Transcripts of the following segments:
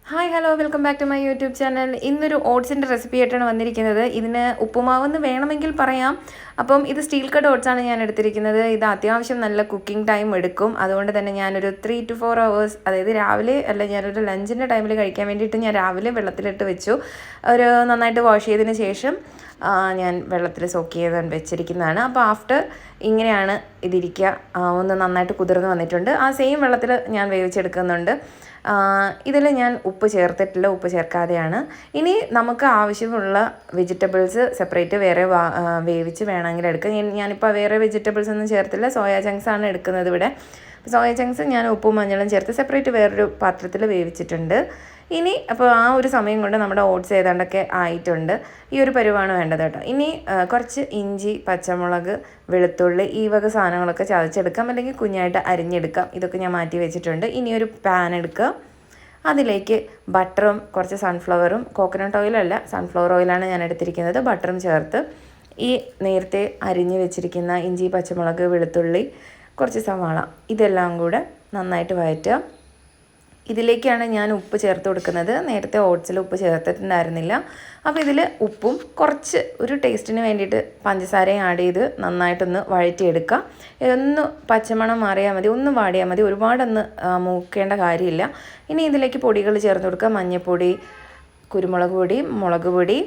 Hi hello welcome back to my YouTube channel. ഇന്നൊരു ഓട്സിൻ്റെ recipe ആയിട്ടാണ് വന്നിരിക്കുന്നത്. ഇതിന് ഉപ്പുമാവെന്ന് വേണമെങ്കിൽ പറയാം. അപ്പം ഇത് സ്റ്റീൽ കട്ട് ഓട്സാണ് ഞാൻ എടുത്തിരിക്കുന്നത്. ഇത് അത്യാവശ്യം നല്ല കുക്കിംഗ് ടൈം എടുക്കും. അതുകൊണ്ട് തന്നെ ഞാനൊരു 3 to 4 hours, അതായത് രാവിലെ അല്ല, ഞാനൊരു ലഞ്ചിൻ്റെ ടൈമിൽ കഴിക്കാൻ വേണ്ടിയിട്ട് ഞാൻ രാവിലെ വെള്ളത്തിലിട്ട് വെച്ചു. ഒരു നന്നായിട്ട് വാഷ് ചെയ്തതിന് ശേഷം ഞാൻ വെള്ളത്തിൽ സോക്ക് ചെയ്ത് വെച്ചിരിക്കുന്നതാണ്. അപ്പോൾ ആഫ്റ്റർ ഇങ്ങനെയാണ് ഇതിരിക്കുക. ഒന്ന് നന്നായിട്ട് കുതിർന്ന് വന്നിട്ടുണ്ട്. ആ സെയിം വെള്ളത്തിൽ ഞാൻ വേവിച്ചെടുക്കുന്നുണ്ട്. ഇതിൽ ഞാൻ ഉപ്പ് ചേർത്തിട്ടില്ല, ഉപ്പ് ചേർക്കാതെയാണ്. ഇനി നമുക്ക് ആവശ്യമുള്ള വെജിറ്റബിൾസ് സെപ്പറേറ്റ് വേറെ വേവിച്ച് വേണമെങ്കിൽ എടുക്കാം. ഞാനിപ്പോൾ വേറെ വെജിറ്റബിൾസ് ഒന്നും ചേർത്തില്ല, സോയാ ചങ്ക്സ് ആണ് എടുക്കുന്നത് ഇവിടെ. സോയ ചങ്ക്സ് ഞാൻ ഉപ്പും മഞ്ഞളും ചേർത്ത് സെപ്പറേറ്റ് വേറൊരു പാത്രത്തിൽ വേവിച്ചിട്ടുണ്ട്. ഇനി അപ്പോൾ ആ ഒരു സമയം കൊണ്ട് നമ്മുടെ ഓട്സ് ഏതാണ്ടൊക്കെ ആയിട്ടുണ്ട്. ഈ ഒരു പരുവാണ് വേണ്ടത് കേട്ടോ. ഇനി കുറച്ച് ഇഞ്ചി, പച്ചമുളക്, വെളുത്തുള്ളി, ഈ വക സാധനങ്ങളൊക്കെ ചതച്ചെടുക്കാം, അല്ലെങ്കിൽ കുഞ്ഞായിട്ട് അരിഞ്ഞെടുക്കാം. ഇതൊക്കെ ഞാൻ മാറ്റി വെച്ചിട്ടുണ്ട്. ഇനി ഒരു പാൻ എടുക്കുക. അതിലേക്ക് ബട്ടറും കുറച്ച് സൺഫ്ലവറും, കോക്കനട്ട് ഓയിലല്ല സൺഫ്ലവർ ഓയിലാണ് ഞാൻ എടുത്തിരിക്കുന്നത്, ബട്ടറും ചേർത്ത് ഈ നേരത്തെ അരിഞ്ഞ് വെച്ചിരിക്കുന്ന ഇഞ്ചി, പച്ചമുളക്, വെളുത്തുള്ളി, കുറച്ച് സവാള, ഇതെല്ലാം കൂടെ നന്നായിട്ട് വഴറ്റുക. ഇതിലേക്കാണ് ഞാൻ ഉപ്പ് ചേർത്ത് കൊടുക്കുന്നത്. നേരത്തെ ഓട്സിൽ ഉപ്പ് ചേർത്തിട്ടുണ്ടായിരുന്നില്ല. അപ്പോൾ ഇതിൽ ഉപ്പും കുറച്ച് ഒരു ടേസ്റ്റിന് വേണ്ടിയിട്ട് പഞ്ചസാരയും ആഡ് ചെയ്ത് നന്നായിട്ടൊന്ന് വഴറ്റിയെടുക്കുക. ഒന്ന് പച്ചമണം മാറിയാൽ മതി, ഒന്ന് വാടിയാൽ മതി, ഒരുപാടൊന്ന് മൂക്കേണ്ട കാര്യമില്ല. ഇനി ഇതിലേക്ക് പൊടികൾ ചേർത്ത് കൊടുക്കുക. മഞ്ഞൾപ്പൊടി, കുരുമുളക് പൊടി, മുളക് പൊടി,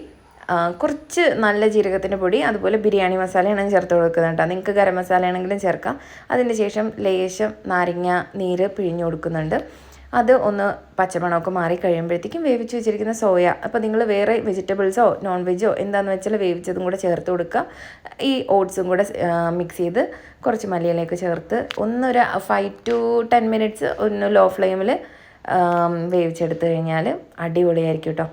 കുറച്ച് നല്ല ജീരകത്തിൻ്റെ പൊടി, അതുപോലെ ബിരിയാണി മസാലയാണ് ചേർത്ത് കൊടുക്കുന്നത് കേട്ടോ. നിങ്ങൾക്ക് ഗരം മസാല ആണെങ്കിലും ചേർക്കാം. അതിന് ശേഷം ലേശം നാരങ്ങ നീര് പിഴിഞ്ഞു കൊടുക്കുന്നുണ്ട്. അത് ഒന്ന് പച്ചമണമൊക്കെ മാറി കഴിയുമ്പോഴത്തേക്കും വേവിച്ച് വെച്ചിരിക്കുന്ന സോയ, അപ്പോൾ നിങ്ങൾ വേറെ വെജിറ്റബിൾസോ നോൺ വെജോ എന്താണെന്ന് വെച്ചാൽ വേവിച്ചതും കൂടെ ചേർത്ത് കൊടുക്കുക. ഈ ഓട്സും കൂടെ മിക്സ് ചെയ്ത് കുറച്ച് മല്ലിയിലേക്ക് ചേർത്ത് ഒന്നൊരു 5 to 10 minutes ഒന്ന് ലോ ഫ്ലെയിമിൽ വേവിച്ചെടുത്ത് കഴിഞ്ഞാൽ അടിപൊളിയായിരിക്കും കേട്ടോ.